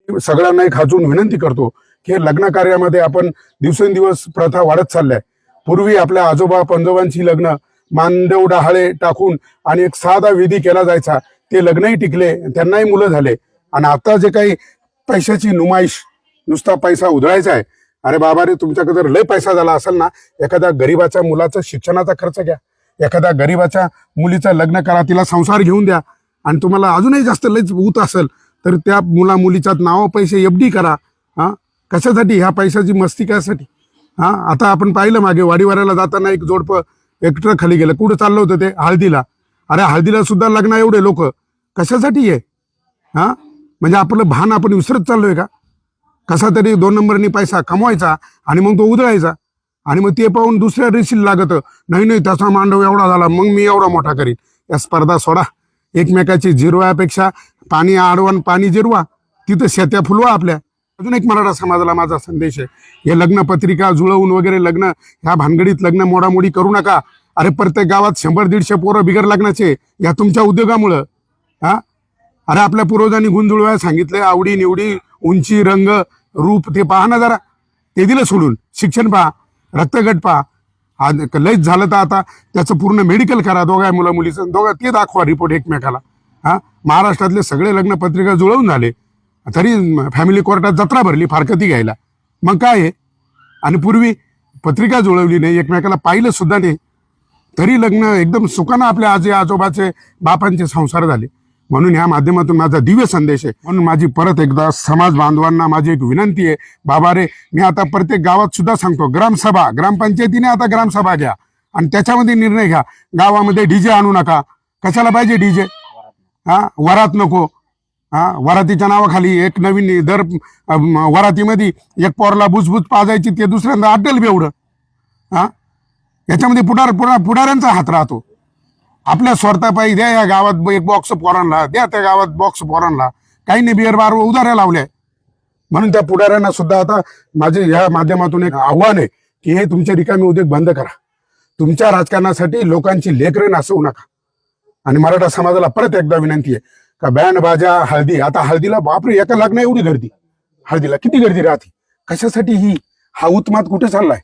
सगळ्यांना एक खाचून विनंती करतो की लग्न कार्यामध्ये आपण दिवसेंदिवस प्रथा वाढत चालल्या. पूर्वी आपल्या आजोबा पंजोबांची लग्न मानदेव डहाळे टाकून आणि एक साधा विधी केला जायचा. ते लग्नही टिकले, त्यांनाही मुलं झाले. आणि आता जे काही पैशाची नुमाईश, नुसता पैसा उधळायचा आहे. अरे बाबा रे, तुमच्याकडे जर लय पैसा झाला असेल ना, एखाद्या गरीबाच्या मुलाचा शिक्षणाचा खर्च घ्या, एखाद्या गरीबाच्या मुलीचं लग्न करा, तिला संसार घेऊन द्या. आणि तुम्हाला अजूनही जास्त लयच ऊत असेल तर त्या मुला मुलीच्या नावावर पैसे एफडी करा. कशासाठी? ह्या पैशाची मस्ती कशासाठी? आता आपण पाहिलं मागे वाडीवाऱ्याला जाताना एक जोडपं एक ट्रक खाली गेलं. कुठं चाललं होतं ते? हळदीला. अरे हळदीला सुद्धा लग्न एवढे लोक कशासाठी आहे? म्हणजे आपलं भान आपण विसरत चाललोय का? कसा तरी 2 नंबरनी पैसा कमवायचा आणि मग तो उधळायचा. आणि मग ते पाहून दुसऱ्या रेशील लागत, नाही त्याचा मांडव एवढा झाला मग मी एवढा मोठा करीन. या स्पर्धा सोडा. एकमेकाची जिरवायापेक्षा पाणी आडवण पाणी जिरवा, तिथं शेत्या फुलवा आपल्या. अजून एक मराठा समाजाला माझा संदेश आहे, हे लग्न पत्रिका जुळवून वगैरे लग्न ह्या भानगडीत लग्न मोडामोडी करू नका. अरे प्रत्येक गावात 100-150 पोरं बिगर लग्नाचे या तुमच्या उद्योगामुळं. अरे आपल्या पूर्वजांनी गुण जुळवायला सांगितलंय. आवडी निवडी, उंची, रंग, रूप ते पहा ना जरा. ते दिलं सोडून. शिक्षण पहा, रक्तगट पहा. लयच झालं तर आता त्याचं पूर्ण मेडिकल करा. दोघा मुला मुलीचं दोघा ते दाखवा रिपोर्ट एकमेकाला. महाराष्ट्रातले सगळे लग्न पत्रिका जुळवून झाले तरी फॅमिली कोर्टात जत्रा भरली फारकती घ्यायला. मग काय आहे? आणि पूर्वी पत्रिका जुळवली नाही, एकमेकाला पाहिलं सुद्धा नाही, तरी लग्न एकदम सुखानं आपल्या आजी आजोबाचे बापांचे संसार झाले. म्हणून ह्या माध्यमातून माझा दिव्य संदेश आहे. म्हणून माझी परत एकदा समाज बांधवांना माझी एक विनंती आहे. बाबा रे, मी आता प्रत्येक गावात सुद्धा सांगतो, ग्रामसभा, ग्रामपंचायतीने आता ग्रामसभा घ्या आणि त्याच्यामध्ये निर्णय घ्या. गावामध्ये डीजे आणू नका. कशाला पाहिजे डीजे? वरात नको. वरातीच्या नावाखाली एक नवीन दर वरातीमध्ये एक पोरला बुजबुज पाजायची, ते दुसऱ्यांदा अड्डल बेवडं. याच्यामध्ये पुढाऱ्यांचा हात राहतो. आपल्या स्वार्थापायी द्या या गावात एक बॉक्स पोरांना द्या, त्या गावात बॉक्स पोरांना, काही नाही बिअर बार उधाऱ्या लावल्या. म्हणून त्या पुढाऱ्यांना सुद्धा आता माझे ह्या माध्यमातून एक आव्हान आहे की हे तुमचे रिकामी उद्योग बंद करा. तुमच्या राजकारणासाठी लोकांची लेकरं नासवू नका. आणि मराठा समाजाला परत एकदा विनंती आहे का बँड बाजा हळदी, आता हळदीला बापरे एका लग्न एवढी गर्दी, हळदीला किती गर्दी राहते. कशासाठी ही? हा उत्माद कुठे चाललाय?